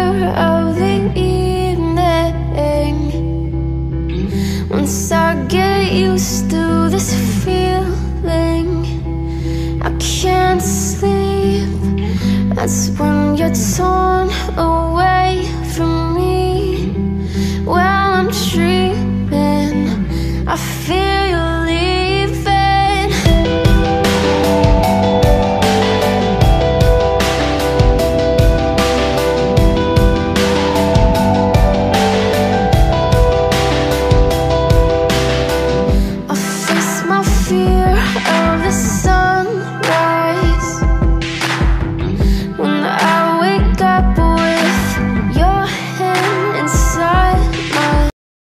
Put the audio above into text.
of the evening. Once I get used to this feeling, I can't sleep. That's when you're torn away.